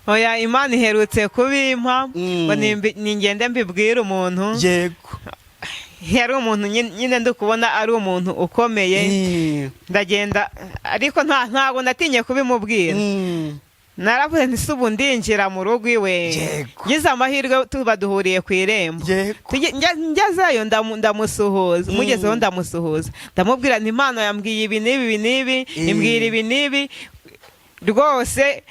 oya Imana iherutse kubimpa ngo ningende mbibwira umuntu. Yego. Yari umuntu nyine ndukubona ari umuntu ukomeye. Ndagenda ariko ntago natinye kubimubwira. Naravuze nti subu ndinjira mu rugo iwe. Ngize amahirwe tuba duhuriye ku irembo. Ngezeyo ndamusuhuza. Mugezeho ndamusuhuza. Ndamubwira nti Imana yambwiye ibi n'ibi imbwira ibi n'ibi rwose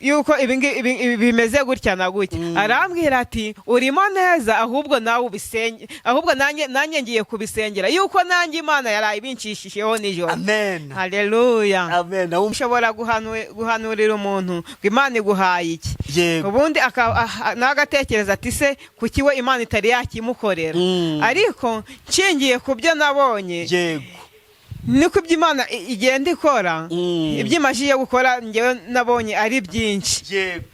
yuko ibi bimeze gutya na gutya. Arambwira ati urimo neza ahubwo nawe ubisenge, ahubwo nanjye ngiye kubisengera yuko nanjye Imana yaraye ibinshishijeho nijoro. Amen. Haleluya. Amen. Ushobora guhanurira umuntu ngo Imana iguhaye iki. Ubundi nagatekereza ati se kuki we Imana itari yakimukorera. Ariko nshingiye ku byo nabonye. Yego. Niko iby'Imana igenda ikora. Iby'imashije gukora ngewe nabonye ari byinshi. Yego.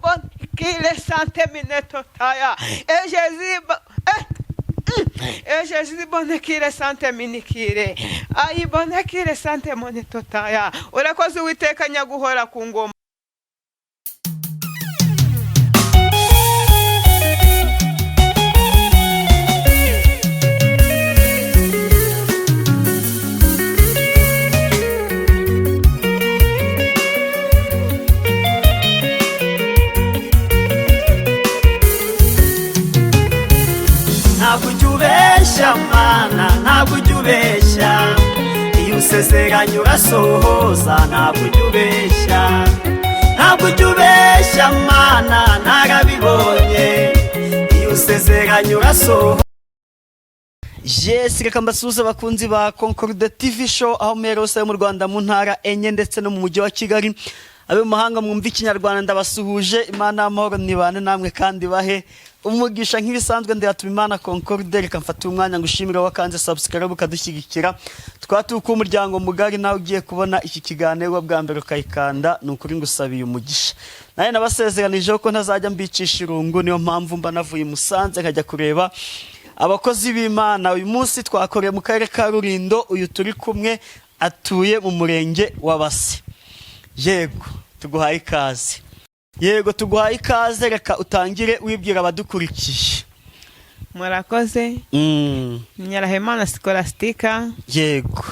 Bon kile santemine totaya. Jésus bonne kile santemine kile. Ayi bonne kile santemone totaya. Urakoze Uwiteka nyaguhora ku ngoma. Ntabwo ujya ubeshya iyo usezeranye urasohoza. Ntabwo ujya ubeshya, ntabwo ujya ubeshya Mana, narabibonye iyo usezeranye urasohoza. Yes, reka mbasuhuze abakunzi ba Concorde TV show aho mperose mu Rwanda mu ntara enye ndetse no mu mujyi wa Kigali. Abe mu mahanga mwumva ikinyarwanda ndabasuhuje. Imana y'amahoro nibane namwe kandi bahe umugisha nk'ibisanzwe. Ndatuma Imana Concorde. Reka mfate umwanya ngushimira wakanze subscribe ukadushyigikira. Twatuka umuryango mugari nawe ugiye kubona iki kiganiro bwa mbere ukayikanda, nukuri ngusabiye umugisha. Naye nabasezeranije ko ntazajya mbicisha irungu, niyo mpamvu mba navuye Musanze nkajya kureba abakozi b'Imana. Uyu munsi twakoreye mu karere ka Rulindo. Uyu turi kumwe atuye mu murenge wa Base. Yego, tuguhaye ikaze. Yego, tuguhaye ikaze. Reka utangire wibwira abadukurikiye. Murakoze. Nyarahemana Scholastica. Yego.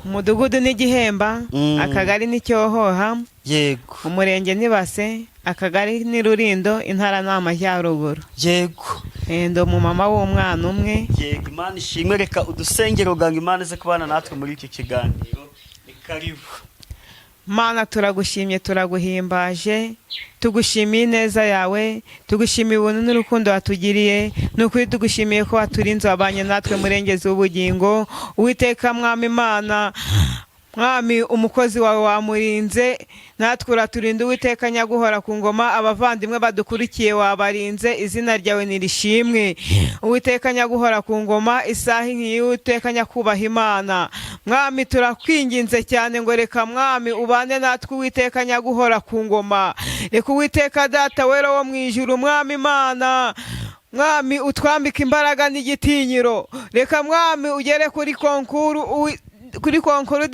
Umudugudu ni Gihemba, akagari ni Cyohoha. Yego. Umurenge ni Base, akagari ni Rulindo, intara n'Amajyaruguru. Yego. Ndo mu mama w'umwana umwe. Yego, Imana ishimwe. Reka udusengere uganga Imana ze kubana natwe muri iki kiganiro. Ni karibu. Mana turagushimye turaguhimbaje, tugushimiye neza yawe, tugushimiye ubuntu n'urukundo watugiriye, n'ukuri tugushimiye ko waturinze wabanye natwe murengezi w'ubugingo. Uwiteka Mwami Imana, Mwami umukozi wawe wamurinze, natwe uraturinda Uwiteka nyaguhora ku ngoma. Abavandimwe badukurikiye wabarinze, izina ryawe nirishimwe. Uwiteka nyaguhora ku ngoma, isaha nk'iyi Uwiteka nyakubaha Imana. Mwami turakwinginze cyane ngo reka Mwami ubane natwe Uwiteka nyaguhora ku ngoma. Reka Uwiteka Data wera wo mu ijuru Mwami Imana, Mwami utwambika imbaraga n'igitinyiro. Reka Mwami ugere kuri konkuru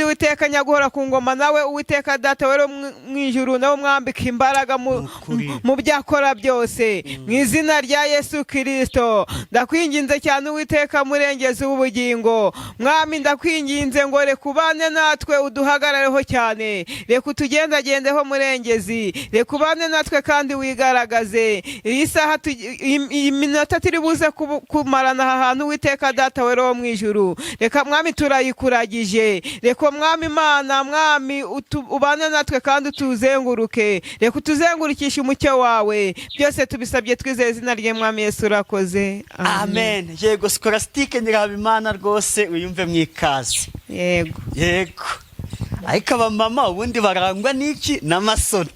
Uwiteka nyaguhora ku ngoma, nawe Uwiteka Data wera mu ijuru nawe mwambika imbaraga mu byakora byose, mu izina rya Yesu Kristo. Ndakwinginze cyane Uwiteka murengezi w'ubugingo, Mwami ndakwinginze ngo reka ubane natwe uduhagarareho cyane. Reka utugendagendeho murengezi, reka ubane natwe kandi wigaragaze. Iyi saha iyi minota turi buze kumarana aha hantu Uwiteka Data wera wo mu ijuru, reka Mwami turayikuragije. Reka Mwami Imana, Mwami ubane natwe kandi utuzenguruke. Reka utuzengurukishe umucyo wawe. Byose tubisabye twizeye izina rye Mwami Yesu urakoze. Amen. Yego, Scholastique Nyirabimana rwose uyumve mwikaze. Yego. Yego. Ariko abamama ubundi barangwa n'iki? N'amasoni.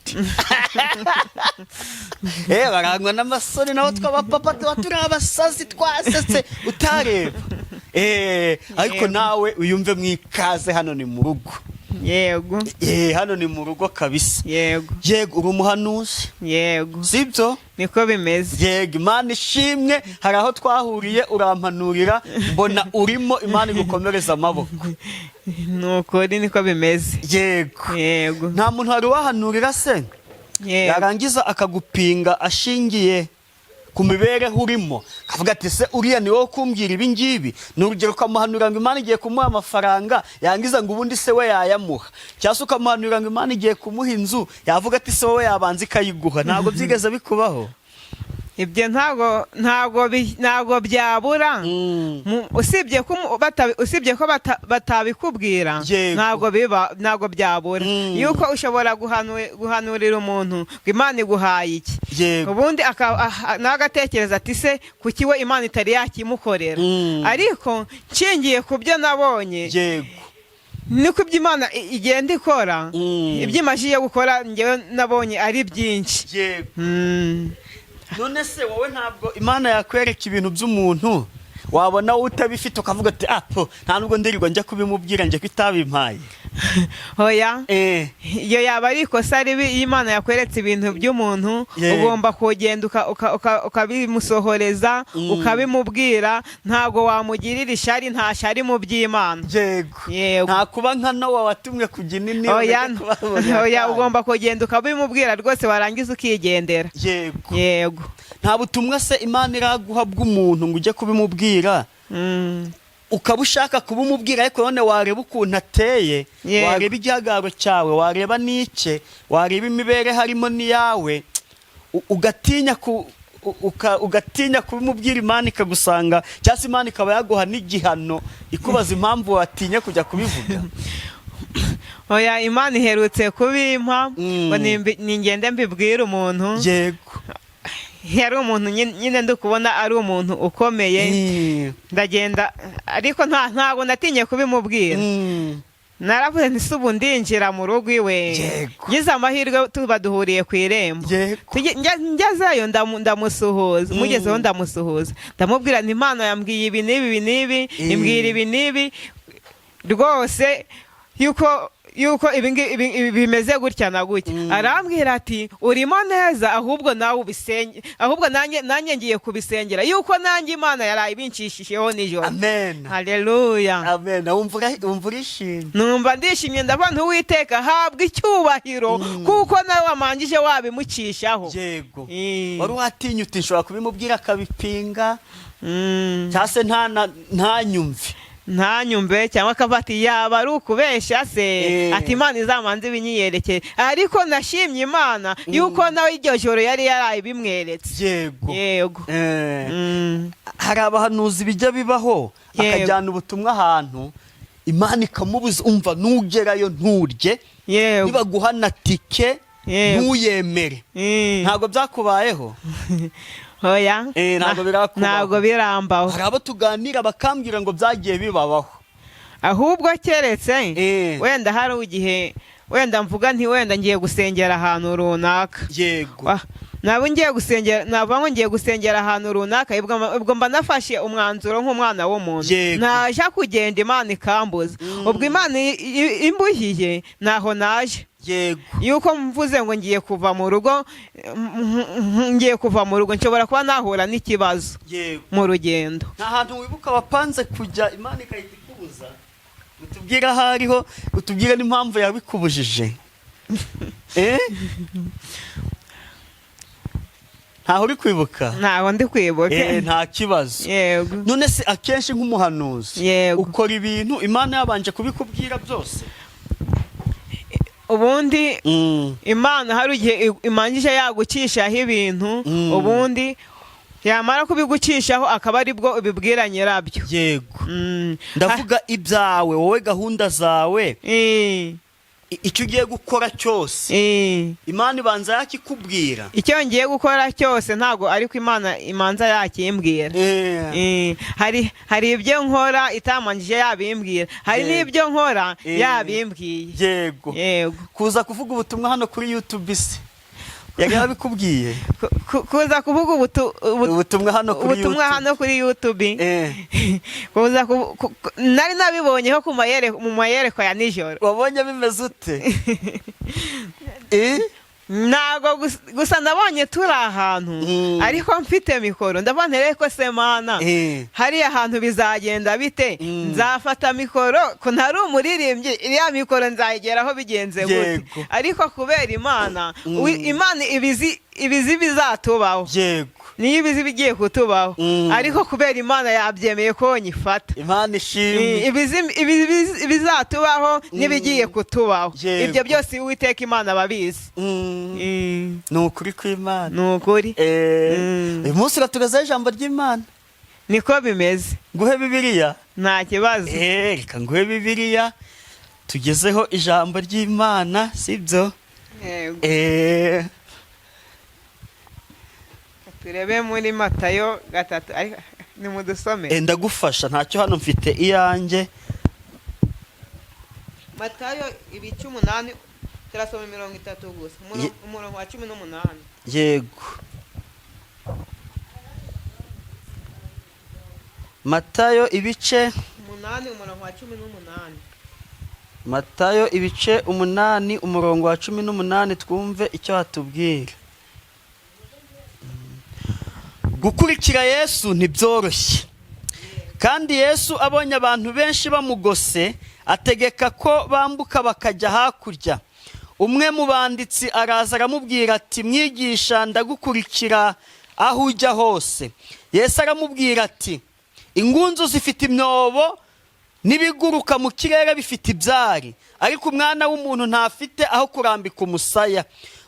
Barangwa n'amasoni, naho tw'abapapa tuba turi abasazi twasetse utareba. Ariko nawe uyumve mwikaze, hano ni mu rugo. yego hano ni mu rugo kabisa. yego Yego uri umuhanuzi yego sibyo? niko bimeze. Yego Imana ishimwe, hari aho twahuriye urampanurira mbona urimo, Imana igukomereza amaboko. Nukuri niko bimeze. Yego yego nta muntu wari wahanurira se yego yarangiza akagupinga ashingiye ku mibereho urimo, kavuga ati se uriya ni wowe kumbwira ibi ngibi? Ni urugero ukamuhanurira ngo Imana igiye kumuha amafaranga, yangiza ngo ubundi se we yayamuha, cyangwa se ukamuhanurira ngo Imana igiye kumuha inzu, yavuga ati se wowe yabanza ikayiguha. Ntabwo byigeze bikubaho? ibyo ntabwo byabura. usibye ko batabikubwira, ntabwo byabura. yuko ushobora guhanurira umuntu ngo Imana iguhaye iki, ubundi nagatekereza ati se kuki we Imana itari yakimukorera. ariko nshingiye ku byo nabonye, niko ibyo Imana igenda ikora, ibyo imajije gukora njyewe nabonye ari byinshi. None se wowe ntabwo Imana yakwereka ibintu by'umuntu wabona wowe utabifite ukavuga ati nta nubwo ndirirwa njya kubimubwira njye ko itabimpaye? Oya, iyo yaba ari ikosa ribi. iyo Imana yakweretse ibintu by'umuntu, ugomba kugenda ukabimusohoreza, ukabimubwira. ntabwo wamugirira ishari, nta shari mu by'Imana. Yego nta kuba nka Nowa watumwe kujya inini. Oya, ugomba kugenda ukabimubwira rwose, warangiza ukigendera. Yego nta butumwa se Imana iraguha bw'umuntu ngo ujye kubimubwira, ukaba ushaka kubumubwira, ariko none wareba ukuntu ateye, wareba igihagararo cyawe, wareba n'ike, wareba imibereho harimo n'iyawe, ugatinya kubimubwira, Imana ikagusanga, cyangwa se Imana ikaba yaguha n'igihano ikubaza impamvu watinye kujya kubivuga. Oya, Imana iherutse kubimpa ngo ningende mbibwire umuntu. Yego yari umuntu nyine ndi kubona ari umuntu ukomeye, ndagenda, ariko ntabwo natinye kubimubwira. naravuze nti se ubu ndinjira mu rugo iwe, ngize amahirwe tuba duhuriye ku irembo, ngezeyo ndamusuhuza, mugezeho ndamusuhuza, ndamubwira nti Imana yambwiye ibi n'ibi, imbwira ibi n'ibi rwose, yuko ibi bimeze gutya na gutya. arambwira ati urimo neza, ahubwo nawe ubisenge, ahubwo nanjye ngiye kubisengera, yuko nanjye Imana yaraye ibinshishijeho nijoro. Amen. Haleluya. Amen. Wumva urishimye? Numva ndishimye, ndavuga Uwiteka habwa icyubahiro, kuko nawe wamanjije wabimucishaho. Yego wari watinyuta nshobora kubimubwira akabipinga, cyangwa se ntanyumve, cyangwa akavuga ati yaba ari ukubeshya se, ati Imana izamanze ibinyiyerekeye. ariko nashimye Imana yuko nawe iryo joro yari yaraye bimweretse. Yego hari abahanuzi bijya bibaho, akajyana ubutumwa ahantu, Imana ikamubuza, umva nugerayo nturye, nibaguha na tike ntuyemere. ntabwo byakubayeho? Oya, ntabwo birambaho. hari abo tuganira bakambwira ngo byagiye bibabaho. ahubwo keretse wenda hari igihe wenda mvuga nti wenda ngiye gusengera ahantu runaka. Yego nabo ngiye gusengera ahantu runaka, ubwo mba nafashe umwanzuro nk'umwana w'umuntu, naje kugenda Imana ikambuza. ubwo Imana imbuhiye naho naje. yuko mvuze ngo ngiye kuva mu rugo, nshobora kuba nahura n'ikibazo mu rugendo. nta hantu wibuka wapanze kujya Imana ikahita ikubuza? utubwire aho ariho, utubwire n'impamvu yabikubujije. ntaho uri kwibuka? ntaho ndi kwibuka. nta kibazo. none se akenshi nk'umuhanuzi ukora ibintu Imana yabanje kubikubwira byose? ubundi Imana hari igihe imanjije yagucishaho ibintu, ubundi yamara kubigucishaho akaba ari bwo ubibwira nyirabyo. Yego ndavuga ibyawe, wowe gahunda zawe, icyo ugiye gukora cyose Imana ibanza yakikubwira. icyo ngiye gukora cyose ntabwo ariko Imana imanza yakimbwira. hari ibyo nkora itamanjije yabimbwira, hari n'ibyo nkora yabimbwiye. Yego kuza kuvuga ubutumwa hano kuri YouTube se yari yabikubwiye kuza kuvuga ubutumwa hano kuri YouTube kuza nari nabibonyeho mu mayereko ya nijoro. wabonye bimeze ute? Ntago gusa nabonye turi ahantu ariko mfite mikoro ndabona reko semana hari ahantu bizagenda bite nzafata mikoro ko ntari umuririmbyi iriya mikoro nzayigeraho bigenze gute ariko kubera Imana ibizi bizatubaho niyo ibizi bigiye kutubaho ariko kubera Imana yabyemeye ko nyifata. Imana ishimwe. Ibizi bizatubaho nibigiye kutubaho ibyo byose Uwiteka Imana babizi. Nukuri kw'Imana. Nukuri. Uyu munsi ratugezaho ijambo ry'Imana. Niko bimeze. Nguhe Bibiliya? Nta kibazo. Reka nguhe Bibiliya tugezeho ijambo ry'Imana, sibyo? Turebe muri Matayo 3 ariko ni mudusome. Ndagufasha ntacyo hano mfite iyanjye. Matayo 8 turasoma 30 gusa umurongo wa 18. Yego. Matayo ibice 8 umurongo wa 18. Matayo ibice 8 umurongo wa 18 twumve icyo hatubwira. Gukurikira Yesu ntibyoroshye. Kandi Yesu abonye abantu benshi bamugose ategeka ko bambuka bakajya hakurya. Umwe mu banditsi araza aramubwira ati mwigisha ndagukurikira aho ujya hose. Yesu aramubwira ati ingunzu zifite imyobo n'ibiguruka mu kirere bifite ibyari ariko umwana w'umuntu ntafite aho kurambika umusaya.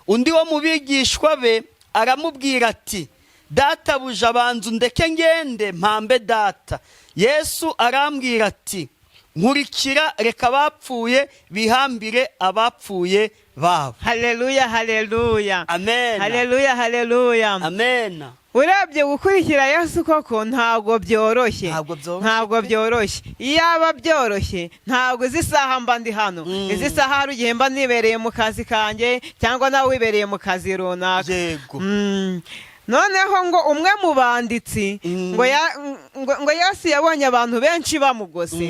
Undi wo mu bigishwa be aramubwira ati databuja banzu ndeke ngende mpambe data. Yesu arambwira ati nkurikira reka abapfuye bihambire abapfuye babo. Haleluya haleluya. Amen. Haleluya haleluya. Amen. Urebye gukurikira Yesu koko ntabwo byoroshye. Ntabwo byoroshye. Iyaba byoroshye ntabwo zisaha mba ndi hano. Izi saha hari igihe mba nibereye mu kazi kanjye cyangwa nawe wibereye mu kazi runaka. Yego. Noneho ngo umwe mu banditsi ngo Yesu yabonye abantu benshi bamugose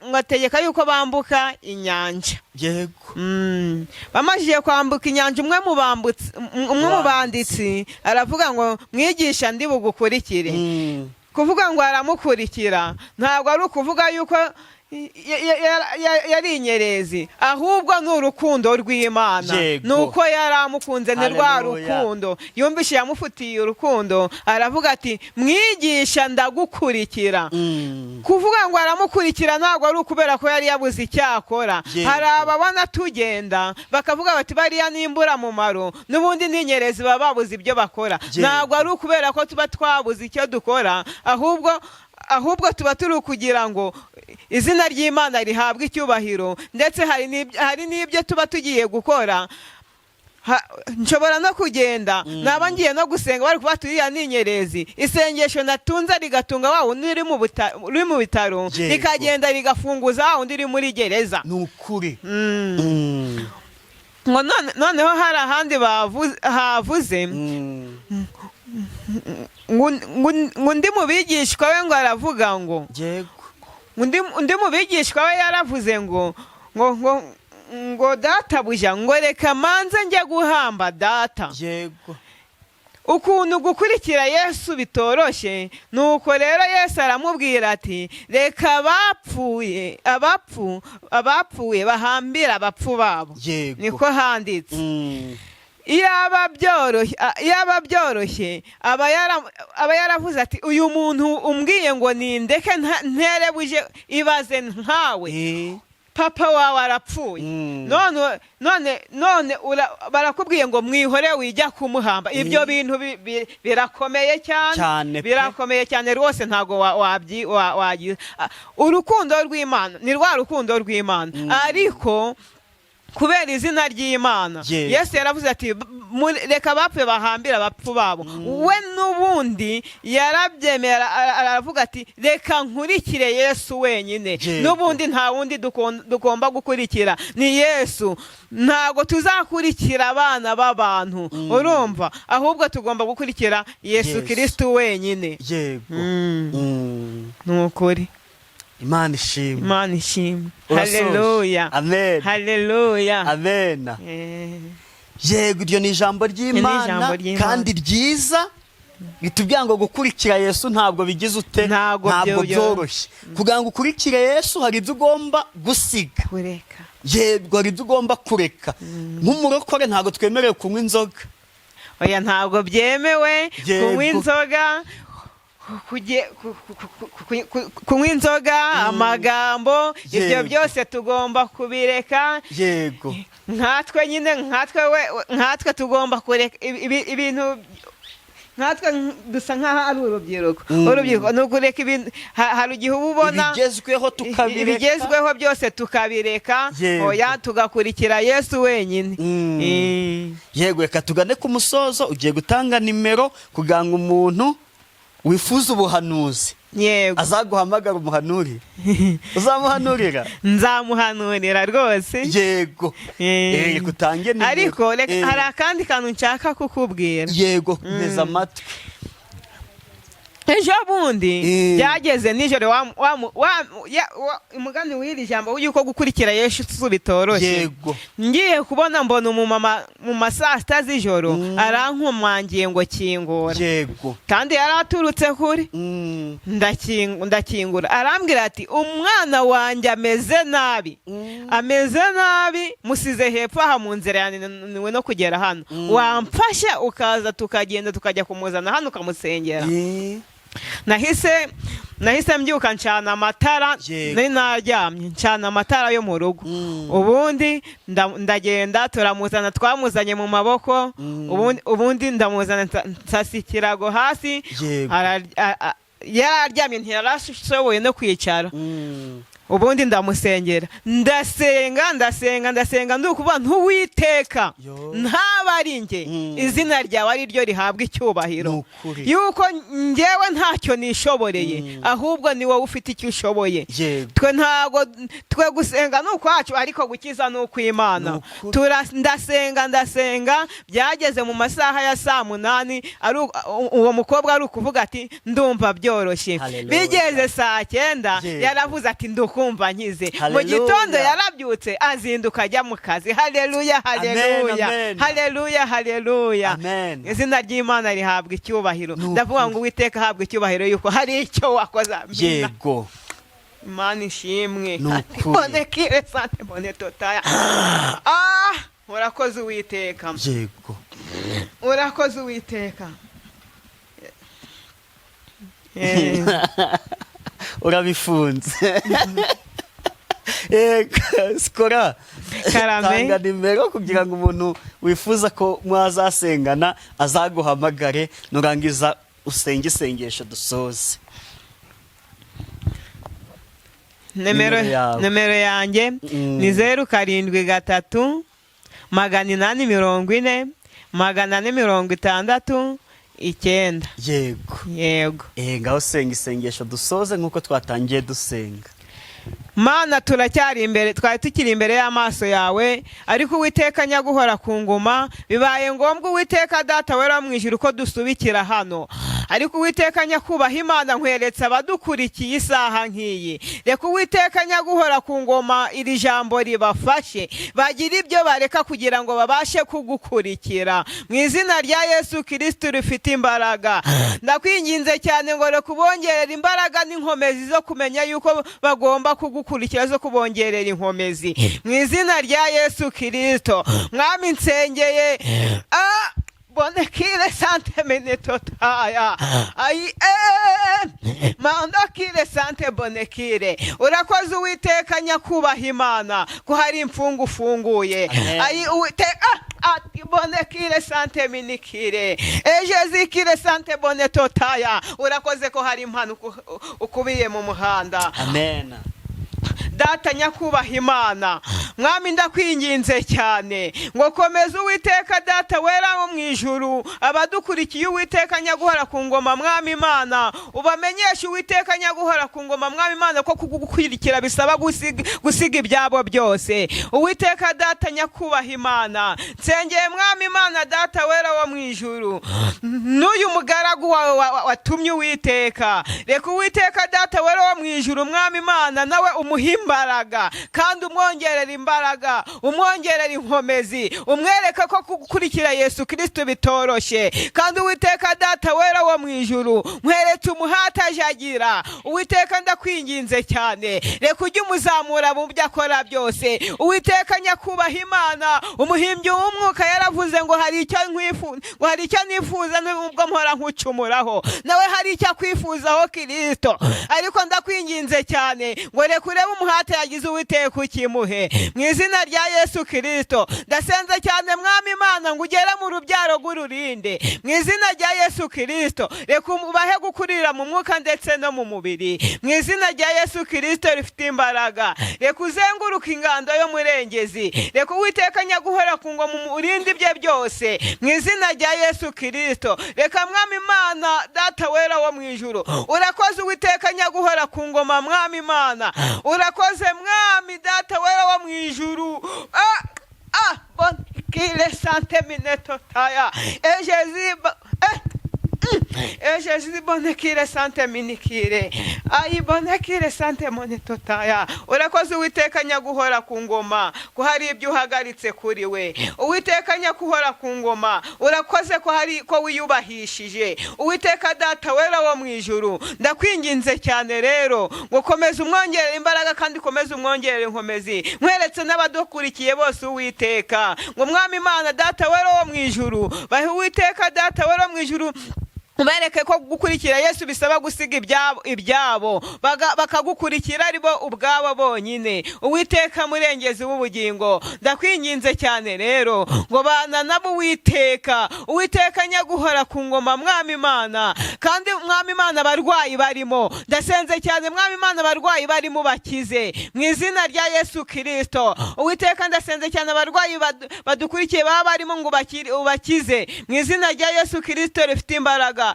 ngo ategeka yuko bambuka inyanja. Yego. Bamajije kwambuka inyanja umwe mu banditsi aravuga ngo mwigisha ndi bugukurikire. Kuvuga ngo aramukurikira ntabwo ari ukuvuga yuko yari inyerezi ahubwo n'urukundo rw'Imana nuko yari amukunze ni rwa rukundo yumvise yamufutiye urukundo aravuga ati mwigisha ndagukurikira. Kuvuga ngo aramukurikira ntabwo ari ukubera ko yari yabuze icyakora. Hari ababona tugenda bakavuga bati bariya nimbura mumaro n'ubundi n'inyerezi baba babuze ibyo bakora. Ntabwo ari ukubera ko tuba twabuze icyo dukora ahubwo tuba turi kugira ngo izina ry'Imana rihabwe icyubahiro ndetse hari n'ibyo tuba tugiye gukora. Nshobora no kugenda naba ngiye no gusenga bari kuba turiya n'inyerezi isengesho natunze rigatunga wa wundi uri mu bitaro rikagenda rigafunguza wa wundi uri muri gereza. Nukuri. Noneho hari ahandi havuze undi mu bigishwa we ngo aravuga ngo undi mu bigishwa we yaravuze ngo databuja ngo reka manze njye guhamba data. Yego. Ukuntu gukurikira Yesu bitoroshye nuko rero Yesu aramubwira ati reka abapfuye bahambira abapfu babo. Niko handitse. Iyaba byoroshye aba yaravuze ati uyu muntu umbwiye ngo nindeke nterebuje ibaze nkawe papa wawe arapfuye none barakubwiye ngo mwihore wijya kumuhamba. Ibyo bintu birakomeye cyane birakomeye cyane rwose ntago wagira. Urukundo rw'Imana ni rwa rukundo rw'Imana ariko kubera izina ry'Imana. Yego. Yesu yaravuze ati reka abapfe bahambire abapfu babo. We n'ubundi yarabyemera, aravuga ati reka nkurikire Yesu wenyine. Yego. N'ubundi nta wundi dugomba gukurikira, ni Yesu. Ntago tuzakurikira abana b'abantu, urumva, ahubwo tugomba gukurikira Yesu Kristo wenyine. Yego. Nukuri. Imana ishimwe. Imana ishimwe. Urasoje. Haleluya. Amen. Haleluya. Amen. Yego, iryo ni ijambo ry'Imana kandi ryiza bitubwira ngo gukurikira Yesu ntabwo bigize ute, Ntabwo byoroshye. Kugira ngo ukurikire Yesu hari ibyo ugomba gusiga, kureka. yego hari ibyo ugomba kureka. Nk'umurokore ntabwo twemerewe kunywa inzoga. Oya, ntabwo byemewe Yego. kunywa inzoga, kunywa inzoga, amagambo, ibyo Yego. byose tugomba kubireka. Yego. Nkatwe nyine, nkatwe tugomba kureka ibintu. Nkatwe dusa nk'aho ari urubyiruko. Urubyiruko ni ukureka ibintu. Hari igihe uba ubona ibigezweho tukabireka, ibigezweho byose tukabireka. Yego. Oya, tugakurikira Yesu wenyine. Yego, reka tugane ku musozo. Ugiye gutanga nimero kugira ngo umuntu wifuza ubuhanuzi Yego. azaguhamagara umuhanurire. Uzamuhanurira? Nzamuhanurira rwose. Yego. Utange nimero. Ariko hari akandi kantu nshaka kukubwira. Yego, nteze amatwi. Ejo bundi byageze nijoro, umugani w'iri jambo yuko gukurikira Yesu bitoroshye. Yego. Ngiye kubona mbona umumama mu masaa 6 z'ijoro arankomangiye ngo kingura. Yego. Kandi yaraturutse kuri ndakingura, arambwira ati umwana wanjye ameze nabi. Ameze nabi, musize hepfo aha mu nzira yananiwe no kugera hano. Wamfasha ukaza tukagenda tukajya kumuzana hano ukamusengera. Nahise mbyuka ncana amatara, nari naryamye ncana amatara yo mu rugo. Ubundi ndagenda turamuzana, twamuzanye mu maboko. Ubundi ndamuzana nsasa ikirago hasi. Yararyamye ntiyarashoboye no kwicara. Ubundi ndamusengera, ndasenga ndukuba ntuwiteka ntaba ari nge, izina ryawe ari ryo rihabwa icyubahiro, yuko ngewe ntacyo nishoboreye, ahubwo ni wowe ufite icyo ushoboye. Twe gusenga n'ukwacu, ariko gukiza n'ukw'Imana. Ndasenga byageze mu masaha ya 8, uwo mukobwa ari ukuvuga ati ndumva byoroshye. Bigeze 9 yaravuze ati kumva nkize. Mu gitondo yarabyutse azinduka ajya mu kazi. Haleluya, haleluya. Haleluya, haleluya. Izina ry'Imana rihabwa icyubahiro. Ndavuga ngo Uwiteka ahabwa icyubahiro yuko hari icyo wakoze. Yego. Imana ishimwe. Bonekire sante bonetotaya. Urakoze Uwiteka. Yego. Urakoze Uwiteka. Urabifunze. Sikora, tanga nimero kugira ngo umuntu wifuza ko mwazasengana azaguhamagare, nurangiza usenge isengesho dusoze. Nimero yanjye ni 073 840 460 9. Yego. Ngaho senga isengesho dusoze nk'uko twatangiye dusenga. Mana, turacyari imbere, twari tukiri imbere y'amaso yawe, ariko Uwiteka nyaguhora ku ngoma, bibaye ngombwa Uwiteka Data wera mu ijuru ko dusubikira hano. Ariko Uwiteka nyakubaha Imana, nkweretse abadukurikiye isaha nk'iyi. Reka Uwiteka nyaguhora ku ngoma iri jambo ribafashe, bagira ibyo bareka kugira ngo babashe kugukurikira. Mu izina rya Yesu Kristo rifite imbaraga, ndakwinginze cyane ngo reka ubongerere imbaraga n'inkomezi zo kumenya yuko bagomba kugukurikira, zo kubongerera inkomezi. Mu izina rya Yesu Kristo, Mwami nsengeye bonekire sante menetotaya. Mandakire sante bonekire. Urakoze Uwiteka nyakubaha Imana ko hari imfungu ufunguye. Uwiteka ati bonekire sante minikire. Ejezikire sante bonetotaya. Urakoze ko hari impano ukubiye mu muhanda. Amen. data nyakubaha Imana, mwami ndakwinginze cyane ngo komeza Uwiteka data wera wo mu ijuru abadukurikiye Uwiteka nyaguhora ku ngoma mwami Imana, ubamenyeshe Uwiteka nyaguhora ku ngoma mwami Imana ko kugukurikira bisaba gusiga ibyabo byose. Uwiteka data nyakubaha Imana, nsengeye mwami Imana data wera wo mu ijuru n'uyu mugaragu wawe watumye Uwiteka, reka Uwiteka data wera wo mu ijuru mwami Imana nawe umuhimbaraga kandi umwongerera imbaraga, umwongerera inkomezi, umwereka ko gukurikira Yesu Kristo bitoroshye. Kandi Uwiteka data wera wo mu ijuru nkweretse umuhati ajagira. Uwiteka ndakwinginze cyane, reka ujye umuzamura mu byo akora byose. Uwiteka nyakubaha Imana, umuhimbyi w'umwuka yaravuze ngo hari icyo nifuza nubwo mpora nkucumuraho, nawe hari icyo akwifuzaho Kristo. Ariko ndakwinginze cyane ngo reka urebe umuhati yagize Uwiteka ukimuhe mu izina rya Yesu Kristo. Ndasenze cyane mwami Imana ngo ugere mu rubyaro rw'ururinde mu izina rya Yesu Kristo. Reka ubahe gukurira mu mwuka ndetse no mu mubiri mu izina rya Yesu Kristo rifite imbaraga. Reka uzenguruke ingando yo murengezi, reka Uwiteka nyaguhora ku ngoma mu urindi bye byose mu izina rya Yesu Kristo. Reka mwami Imana data wera wo mu ijuru, urakoze Uwiteka nyaguhora ku ngoma mwami Imana, urakoze mwami data wera wo mu ijuru. Bon kile sante mineto taya Jésus bonekire sante minikire ayi bonekire sante moneto taya. Urakoze Uwiteka nyaguhora ku ngoma ko hari ibyo uhagaritse kuri we. Uwiteka nyaguhora ku ngoma, urakoze ko wiyubahishije. Uwiteka data wera wo mu ijuru ndakwinginze cyane rero ngo komeza umwongerera imbaraga kandi komeza umwongerera inkomezi, nkweretse n'abadukurikiye bose Uwiteka ngo mwami Imana data wera wo mu ijuru bahe Uwiteka data wera wo mu ijuru ubereke ko gukurikira Yesu bisaba gusiga ibyabo bakagukurikira aribo ubwabo bonyine. Uwiteka murengezi w'ubugingo ndakwinginze cyane rero ngo bana nabo Uwiteka nyaguhora ku ngoma mwami Imana. Kandi mwami Imana abarwayi barimo ndasenze cyane mwami Imana abarwayi barimo bakize mu izina rya Yesu Kristo. Uwiteka ndasenze cyane abarwayi badukurikiye baba barimo ngo ubakize mu izina rya Yesu Kristo rifite imbaraga.